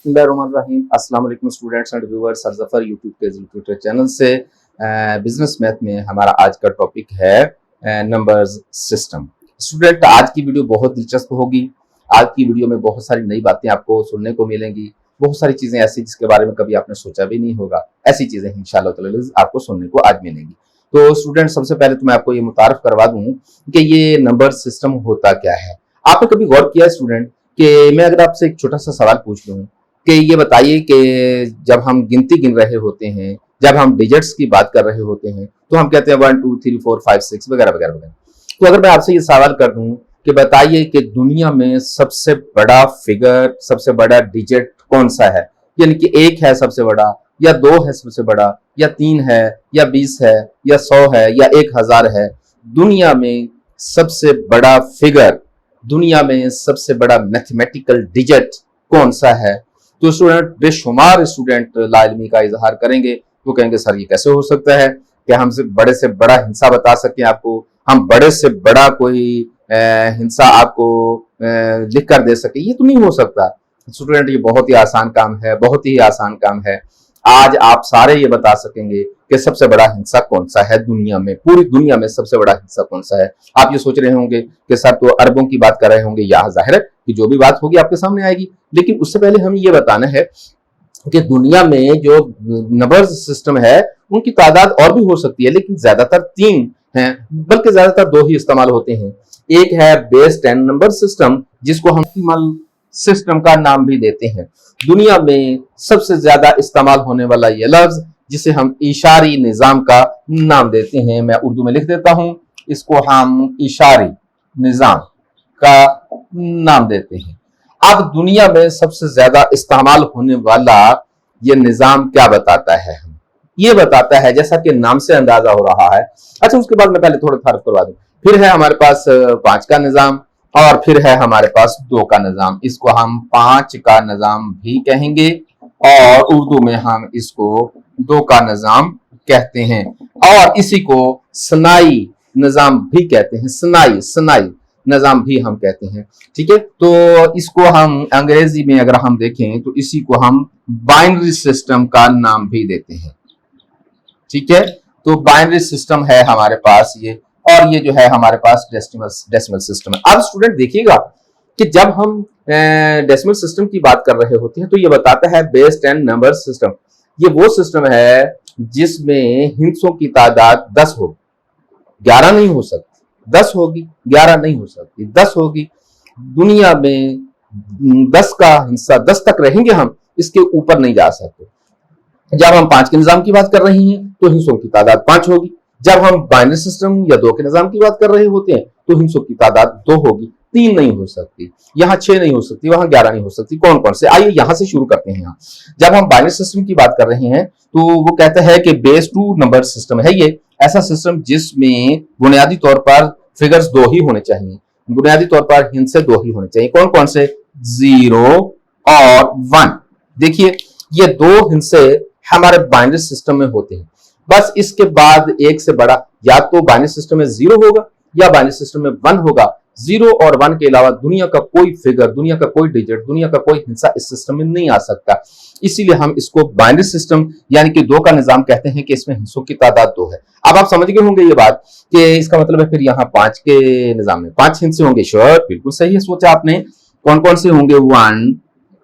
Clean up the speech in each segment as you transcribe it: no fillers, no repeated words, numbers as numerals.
बिस्मिल्लाहिर्रहमानिर्रहीम। अस्सलाम वालेकुम students and viewers. Sir Zafar YouTube के ट्विटर चैनल से बिजनेस मैथ में हमारा आज का टॉपिक है नंबर्स सिस्टम। स्टूडेंट, आज की वीडियो बहुत दिलचस्प होगी। आज की वीडियो में बहुत सारी नई बातें आपको सुनने को मिलेंगी, बहुत सारी चीजें ऐसी जिसके बारे में कभी आपने सोचा भी नहीं होगा। ऐसी चीजें इंशाअल्लाह ताला आपको सुनने को आज मिलेंगी। तो स्टूडेंट, सबसे पहले तो मैं आपको ये मुतारफ करवा दूं कि ये नंबर सिस्टम होता क्या है। आपने कभी गौर किया स्टूडेंट कि मैं अगर आपसे एक छोटा सा सवाल पूछ लूं कि ये बताइए कि जब हम गिनती गिन रहे होते हैं, जब हम डिजिट्स की बात कर रहे होते हैं, तो हम कहते हैं 1 2 3 4 5 6 वगैरह वगैरह वगैरह। तो अगर मैं आपसे ये सवाल कर दूं कि बताइए कि दुनिया में सबसे बड़ा फिगर, सबसे बड़ा डिजिट कौन सा है, यानी कि 1 है सबसे बड़ा, या 2 है सबसे बड़ा, या 3 है, या 20 है, या 100 है, या 1000 है। दुनिया में सबसे बड़ा फिगर, दुनिया में सबसे बड़ा मैथमेटिकल डिजिट कौन सा है? तो स्टूडेंट, बेशुमार स्टूडेंट लाइल्मी का इजहार करेंगे। तो कहेंगे सर ये कैसे हो सकता है कि हमसे बड़े से बड़ा हिंसा बता सकें आपको, हम बड़े से बड़ा कोई हिंसा आपको लिख कर दे सके, ये तो नहीं हो सकता। स्टूडेंट, ये बहुत ही आसान काम है, बहुत ही आसान काम है। आज आप सारे ये बता सकेंगे कि सबसे बड़ा हिंसा कौन सा है दुनिया में, पूरी दुनिया में सबसे बड़ा हिंसा कौन सा है। आप ये सोच रहे होंगे कि सर तो अरबों की बात कर रहे होंगे, या जाहिर है कि जो भी बात होगी आपके सामने आएगी। लेकिन उससे पहले हमें ये बताना है कि दुनिया में जो नंबर सिस्टम है उनकी तादाद और भी हो सकती है, लेकिन ज्यादातर 3 हैं, बल्कि ज्यादातर 2 ही इस्तेमाल होते हैं। एक है बेस 10 नंबर सिस्टम, जिसको हम डेसिमल सिस्टम का नाम भी देते हैं। दुनिया में सबसे ज्यादा इस्तेमाल होने वाला ये लफ्ज, जिसे हम इशारी निजाम का नाम देते हैं, मैं उर्दू में लिख देता हूं, इसको हम इशारी निजाम का नाम देते हैं। अब दुनिया में सबसे ज्यादा इस्तेमाल होने वाला ये निजाम क्या बताता है? ये बताता है, जैसा कि नाम से अंदाजा हो रहा है। अच्छा, उसके बाद मैं पहले थोड़ा तारीफ करवा दूं। फिर है हमारे पास 5 का निजाम, और फिर है हमारे पास 2 का निजाम। इसको हम 5 का निजाम भी कहेंगे, और उर्दू में हम इसको 2 का निजाम कहते हैं, और इसी को सनाई निजाम भी कहते हैं। सनाई निजाम भी हम कहते हैं। ठीक है, तो इसको हम अंग्रेजी में अगर हम देखें तो इसी को हम बाइनरी सिस्टम का नाम भी देते हैं। ठीक है, तो बाइनरी सिस्टम है हमारे पास ये, और ये जो है हमारे पास डेसिमल सिस्टम है। अब स्टूडेंट देखिएगा कि जब हम डेसिमल सिस्टम की बात कर रहे होते हैं तो ये बताता है बेस 10 नंबर सिस्टम। ये वो सिस्टम है जिसमें हिंसों की तादाद 10 होगी, 11 नहीं हो सकती। 10 होगी, 11 नहीं हो सकती, 10 होगी। दुनिया में 10 का हिस्सा 10 तक रहेंगे हम, इसके ऊपर नहीं जा सकते। जब हम 5 के निजाम की बात कर रहे हैं तो हिस्सों की तादाद 5 होगी। जब हम बाइनरी सिस्टम या 2 के निजाम की बात कर रहे होते हैं तो हिस्सों की तादाद 2 होगी, 3 नहीं हो सकती, यहाँ 6 नहीं हो सकती, वहां 11 नहीं हो सकती। कौन कौन से, आइए यहां से शुरू करते हैं। यहाँ जब हम बाइनरी सिस्टम की बात कर रहे हैं तो वो कहता है कि बेस 2 नंबर सिस्टम है ये, ऐसा सिस्टम जिसमें बुनियादी तौर पर फिगर्स 2 ही होने चाहिए, बुनियादी तौर पर हिंसे 2 ही होने चाहिए। कौन कौन से? 0 और 1। देखिए, ये 2 हिंसे हमारे बाइनरी सिस्टम में होते हैं। बस इसके बाद एक से बड़ा या तो बाइनरी सिस्टम में 0 होगा या बाइनरी सिस्टम में 1 होगा। 0 और 1 के अलावा दुनिया का कोई फिगर, दुनिया का कोई डिजिट, दुनिया का कोई हिस्सा इस सिस्टम में नहीं आ सकता। इसीलिए हम इसको बाइनरी सिस्टम यानी कि 2 का निजाम कहते हैं कि इसमें हिस्सों की तादाद 2 है। अब आप समझ गए होंगे ये बात कि इसका मतलब है फिर यहाँ 5 के निजाम में 5 हिस्से होंगे। श्योर, बिल्कुल सही है सोचा आपने। कौन कौन से होंगे? 1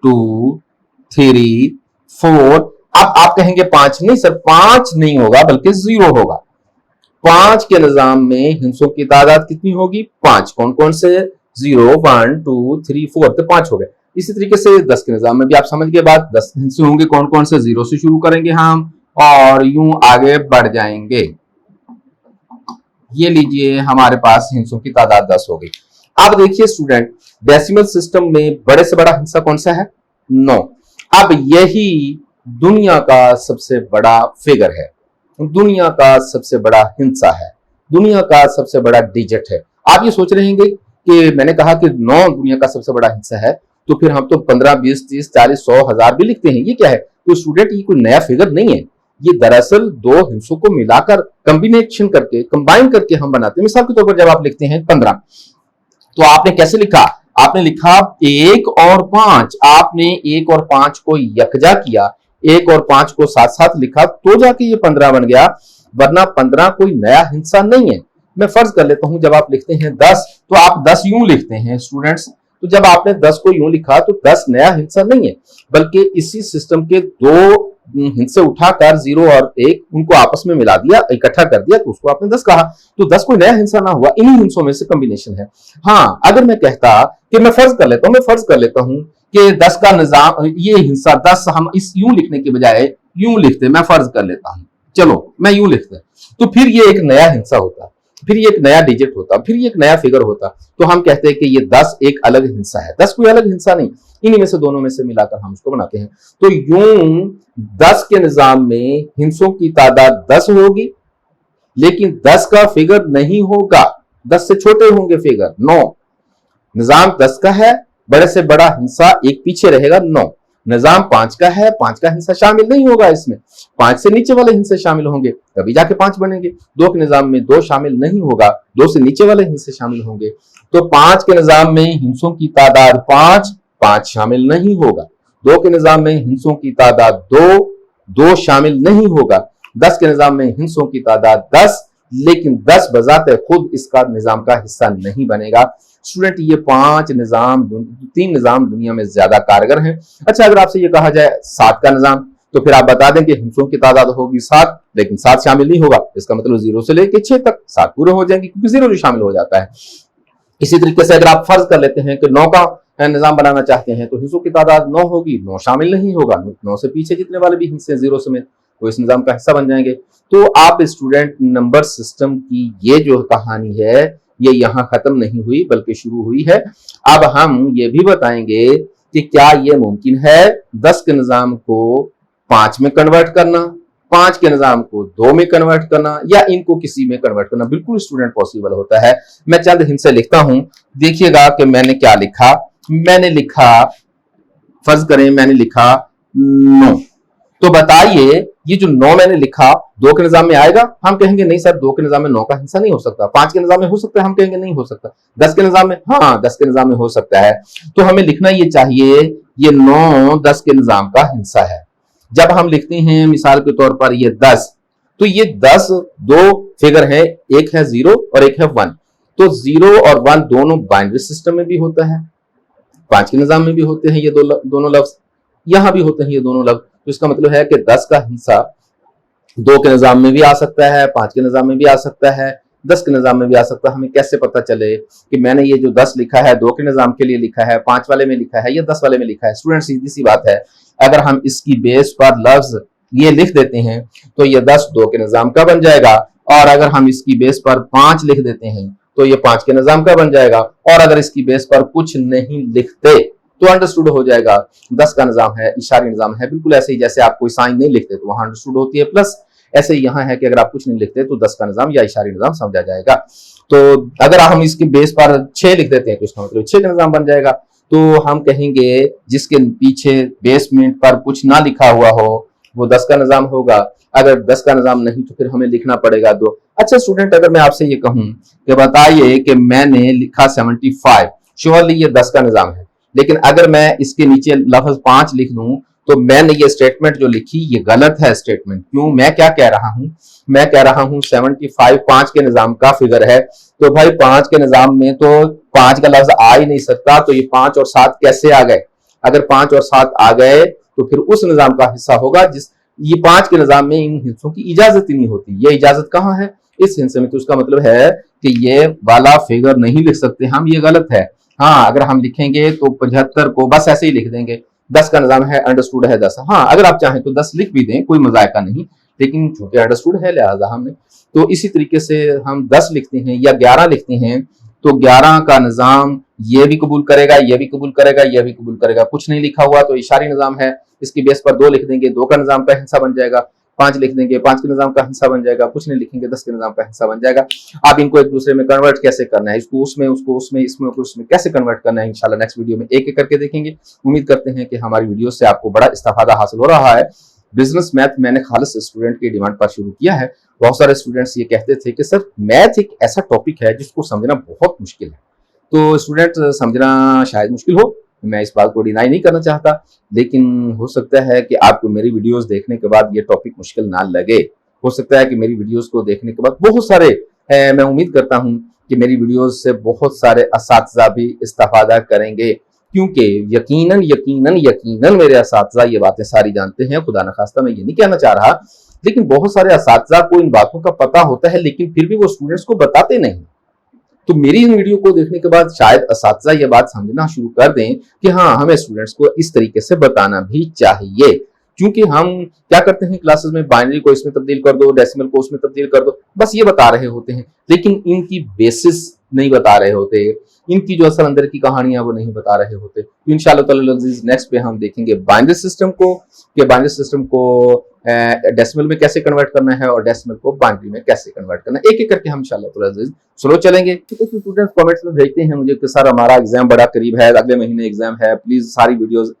2 3 4। अब आप कहेंगे 5 नहीं सर, 5 नहीं होगा बल्कि 0 होगा। 5 के निजाम में हिंसों की तादाद कितनी होगी? 5। कौन कौन से? 0 1 2 3 4, तो 5 हो गए। इसी तरीके से 10 के निजाम में भी आप समझ गए बात, 10 हिस्से होंगे। कौन कौन से? 0 से शुरू करेंगे हम और यूं आगे बढ़ जाएंगे। ये लीजिए, हमारे पास हिंसों की तादाद 10 हो गई। अब देखिए स्टूडेंट, डेसिमल सिस्टम में बड़े से बड़ा हिस्सा कौन सा है? 9। अब यही दुनिया का सबसे बड़ा फिगर है, दुनिया का सबसे बड़ा हिस्सा है, दुनिया का सबसे बड़ा डिजिट है। आप ये सोच रहे होंगे कि मैंने कहा कि 9 दुनिया का सबसे बड़ा हिस्सा है, तो फिर हम तो 15 20 30 40 100 1000 भी लिखते हैं, ये क्या है? तो स्टूडेंट, ये कोई नया फिगर नहीं है, ये दरअसल 2 हिस्सों को मिलाकर कॉम्बिनेशन करके, कंबाइन करके हम बनाते हैं। मिसाल के तौर पर जब आप लिखते हैं 15, तो आपने कैसे लिखा? आपने लिखा 1 और 5, आपने 1 और 5 को यकजा किया, 1 और 5 को साथ साथ लिखा तो जाके ये 15 बन गया, वरना 15 कोई नया हिस्सा नहीं है। मैं फर्ज कर लेता हूं जब आप लिखते हैं 10 तो आप 10 यूं लिखते हैं स्टूडेंट्स, तो जब आपने 10 को यूं लिखा तो 10 नया हिस्सा नहीं है, बल्कि इसी सिस्टम के दो हिस्से उठाकर 0 और 1 उनको आपस में मिला दिया, इकट्ठा कर दिया, तो उसको आपने 10 कहा। तो 10 कोई नया हिस्सा ना हुआ, इन्हीं हिस्सों में से कॉम्बिनेशन है। हाँ, अगर मैं कहता कि मैं फर्ज कर लेता हूं कि 10 का निजाम, ये हिस्सा 10 हम इस यूं लिखने के बजाय यूं लिखते, मैं फर्ज कर लेता हूं, चलो मैं यूं लिखते, तो फिर ये एक नया हिस्सा होता, फिर ये एक नया डिजिट होता, फिर ये एक नया फिगर होता, तो हम कहते हैं कि ये 10 एक अलग हिस्सा है। 10 कोई अलग हिस्सा नहीं, इन्हीं में से दोनों में से मिलाकर हम उसको बनाते हैं। तो यूं 10 के निजाम में हिस्सों की तादाद 10 होगी, लेकिन 10 का फिगर नहीं होगा, 10 से छोटे होंगे फिगर 9। निजाम 10 का है, बड़े से बड़ा हिस्सा एक पीछे रहेगा 9। निजाम 5 का है, 5 का हिस्सा शामिल नहीं होगा इसमें, 5 से नीचे वाले हिस्से शामिल होंगे तभी जाके 5 बनेंगे। 2 के निजाम में 2 शामिल नहीं होगा, 2 से नीचे वाले हिस्से शामिल होंगे। तो 5 के निजाम में हिस्सों की तादाद 5, 5 शामिल नहीं होगा। 2 के निजाम में हिस्सों की तादाद 2, 2 शामिल नहीं होगा। 10 के निजाम में हिस्सों की तादाद 10, लेकिन 10 बजाते खुद इसका निजाम का हिस्सा नहीं बनेगा। स्टूडेंट ये 3 निजाम दुनिया में ज्यादा कारगर हैं। अच्छा, अगर आपसे ये कहा जाए 7 का निजाम, तो फिर आप बता दें कि हिस्सों की तादाद होगी 7, लेकिन 7 शामिल नहीं होगा, इसका मतलब 0 से लेकर 6 तक 7 पूरे हो जाएंगे, क्योंकि 0 जो शामिल हो जाता है। इसी तरीके से अगर आप फर्ज कर लेते हैं कि 9 का निजाम बनाना चाहते हैं, तो हिस्सों की तादाद 9 होगी, 9 शामिल नहीं होगा, 9 से पीछे जितने वाले भी हिस्से 0 समेत वो इस निजाम का हिस्सा बन जाएंगे। तो आप स्टूडेंट नंबर सिस्टम की ये जो कहानी है ये यहाँ खत्म नहीं हुई बल्कि शुरू हुई है। अब हम ये भी बताएंगे कि क्या ये मुमकिन है 10 के निजाम को 5 में कन्वर्ट करना, 5 के निजाम को 2 में कन्वर्ट करना, या इनको किसी में कन्वर्ट करना। बिल्कुल स्टूडेंट पॉसिबल होता है। मैं चंद हिंसे लिखता हूं, देखिएगा कि मैंने क्या लिखा। मैंने लिखा, फर्ज करें मैंने लिखा 9, तो बताइए ये जो 9 मैंने लिखा 2 के निजाम में आएगा? हम कहेंगे नहीं सर, 2 के निजाम में 9 का हिस्सा नहीं हो सकता। 5 के निजाम में हो सकता है? हम कहेंगे नहीं हो सकता। 10 के निजाम में? हाँ, 10 के निजाम में हो सकता है। तो हमें लिखना ये चाहिए ये 9 10 के निजाम का हिस्सा है। जब हम लिखते हैं मिसाल के तौर पर ये 10, तो ये 10 दो फिगर है, एक है 0 और एक है 1। तो 0 और 1 दोनों बाइनरी सिस्टम में भी होता है, 5 के निजाम में भी होते हैं ये दोनों लफ्ज, यहां भी होते हैं ये दोनों लफ्ज। तो इसका मतलब है कि 10 का हिस्सा 2 के निजाम में भी आ सकता है, 5 के निजाम में भी आ सकता है, 10 के निजाम में भी आ सकता है। हमें कैसे पता चले कि मैंने ये जो 10 लिखा है 2 के निजाम के लिए लिखा है, 5 वाले में लिखा है या 10 वाले में लिखा है? स्टूडेंट सीधी सी बात है, अगर हम इसकी बेस पर लफ्ज ये लिख देते हैं तो ये 10 2 के निजाम का बन जाएगा, और अगर हम इसकी बेस पर 5 लिख देते हैं तो ये 5 के निजाम का बन जाएगा, और अगर इसकी बेस पर कुछ नहीं लिखते तो अंडरस्टूड हो जाएगा 10 का निजाम है, इशारी निजाम है। बिल्कुल ऐसे ही जैसे आप कोई साइन नहीं लिखते तो वहां अंडरस्टूड होती है, प्लस ऐसे ही यहाँ है कि अगर आप कुछ नहीं लिखते तो 10 का निजाम या इशारी निजाम समझा जाएगा। तो अगर हम इसकी बेस पर 6 लिख देते हैं तो इसका मतलब 6 का निजाम बन जाएगा। तो हम कहेंगे जिसके पीछे बेसमेंट पर कुछ ना लिखा हुआ हो वो 10 का निजाम होगा। अगर 10 का निजाम नहीं तो फिर हमें लिखना पड़ेगा 2। अच्छा स्टूडेंट, अगर मैं आपसे ये कहूं कि बताइए कि मैंने लिखा 75, श्योरली ये 10 का निजाम है, लेकिन अगर मैं इसके नीचे लफ्ज 5 लिख दूं तो मैंने ये स्टेटमेंट जो लिखी ये गलत है स्टेटमेंट। क्यों? मैं क्या कह रहा हूं? मैं कह रहा हूं 75 5 के निजाम का फिगर है, तो भाई 5 के निजाम में तो 5 का लफ्ज आ ही नहीं सकता, तो ये 5 और 7 कैसे आ गए? अगर 5 और 7 आ गए तो फिर उस निजाम का हिस्सा होगा जिस ये 5 के निजाम में इन हिस्सों की इजाजत ही नहीं होती। ये इजाजत कहाँ है? इस हिस्से में। तो उसका मतलब है कि ये वाला फिगर नहीं लिख सकते हम, ये गलत है। हाँ, अगर हम लिखेंगे तो 75 को बस ऐसे ही लिख देंगे, 10 का निजाम है, अंडरस्टूड है 10। हाँ, अगर आप चाहें तो 10 लिख भी दें, कोई मजायका नहीं, लेकिन चूंकि अंडरस्टूड है लिहाजा हमने। तो इसी तरीके से हम 10 लिखते हैं या 11 लिखते हैं तो 11 का निजाम ये भी कबूल करेगा, ये भी कबूल करेगा, ये भी कबूल करेगा। कुछ नहीं लिखा हुआ तो इशारी निजाम है, इसकी बेस पर 2 लिख देंगे, 2 का निजाम का हिस्सा बन जाएगा। 5 लिख देंगे, 5 के निजाम का हिस्सा बन जाएगा। कुछ नहीं लिखेंगे, 10 के निजाम का हिस्सा बन जाएगा। आप इनको एक दूसरे में कन्वर्ट कैसे करना है, इसको उसमें, उसको उसमें, इसमें उसमें कैसे कन्वर्ट करना है, इंशाल्लाह नेक्स्ट वीडियो में एक एक करके देखेंगे। उम्मीद करते हैं कि हमारी वीडियो से आपको बड़ा इस्तेफादा हासिल हो रहा है। बिजनेस मैथ मैंने खालिस स्टूडेंट की डिमांड पर शुरू किया है। बहुत सारे स्टूडेंट्स ये कहते थे कि सर मैथ एक ऐसा टॉपिक है जिसको समझना बहुत मुश्किल है, तो स्टूडेंट समझना शायद मुश्किल हो, मैं इस बात को डिनाई नहीं करना चाहता, लेकिन हो सकता है कि आपको मेरी वीडियोस देखने के बाद ये टॉपिक मुश्किल ना लगे। हो सकता है कि मेरी वीडियोस को देखने के बाद बहुत सारे मैं उम्मीद करता हूं कि मेरी वीडियोस से बहुत सारे असातिज़ा भी इस्तेफादा करेंगे, क्योंकि यकीनन यकीनन यकीनन मेरे असातिज़ा ये बातें सारी जानते हैं। खुदा न खास्ता मैं ये नहीं कहना चाह रहा, लेकिन बहुत सारे असातिज़ा को इन बातों का पता होता है, लेकिन फिर भी वो स्टूडेंट्स को बताते नहीं। तो मेरी इन वीडियो को देखने के बाद शायद असातिज़ा ये बात समझना शुरू कर दें कि हाँ, हमें स्टूडेंट्स को इस तरीके से बताना भी चाहिए। क्योंकि हम क्या करते हैं क्लासेस में, बाइनरी को इसमें तब्दील कर दो, डेसिमल को उसमें तब्दील कर दो, बस ये बता रहे होते हैं, लेकिन इनकी बेसिस नहीं बता रहे होते, इनकी जो असल अंदर की कहानियां वो नहीं बता रहे होते। तो इंशाल्लाह ताला नेक्स्ट पे हम देखेंगे बाइनरी सिस्टम को, कि बाइनरी सिस्टम को डेसिमल में कैसे कन्वर्ट करना है और डेसिमल को बाइनरी में कैसे कन्वर्ट करना है। एक एक करके हम इंशाल्लाह स्लो चलेंगे। कुछ स्टूडेंट्स कमेंट्स में भेजते हैं मुझे कि सर हमारा एग्जाम बड़ा करीब है, अगले महीने एग्जाम है, प्लीज सारी वीडियोस।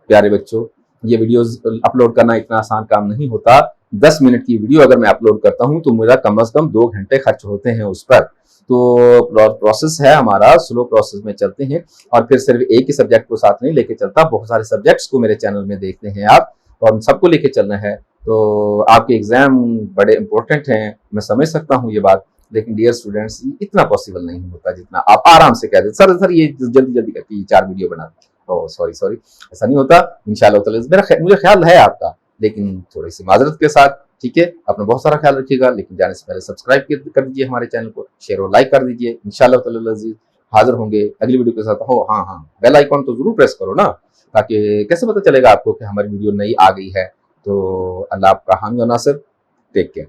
प्यारे बच्चों, ये वीडियोस अपलोड करना इतना आसान काम नहीं होता। 10 मिनट की वीडियो अगर मैं अपलोड करता हूं तो मेरा कम से कम 2 घंटे खर्च होते हैं उस पर। तो प्रोसेस है हमारा, स्लो प्रोसेस में चलते हैं, और फिर सिर्फ एक ही सब्जेक्ट को साथ नहीं लेके चलता, बहुत सारे सब्जेक्ट्स को मेरे चैनल में देखते हैं आप, और उन सबको लेके चलना है। तो आपके एग्जाम बड़े इंपॉर्टेंट हैं, मैं समझ सकता हूँ ये बात, लेकिन डियर स्टूडेंट्स इतना पॉसिबल नहीं होता जितना आप आराम से कहते। सर ये जल्दी जल्दी करके 4 वीडियो बना, ओह सॉरी, ऐसा नहीं होता इंशाल्लाह। मुझे ख्याल है आपका, लेकिन थोड़ी सी माजरत के साथ, ठीक है। अपना बहुत सारा ख्याल रखिएगा, लेकिन जाने से पहले सब्सक्राइब कर दीजिए हमारे चैनल को, शेयर और लाइक कर दीजिए। इंशाल्लाह ताला हाजिर होंगे अगली वीडियो के साथ। हो हाँ, बेल आइकॉन तो जरूर प्रेस करो ना, ताकि कैसे पता चलेगा आपको कि हमारी वीडियो नई आ गई है। तो अल्लाह आपका हामी और नासिर, टेक केयर।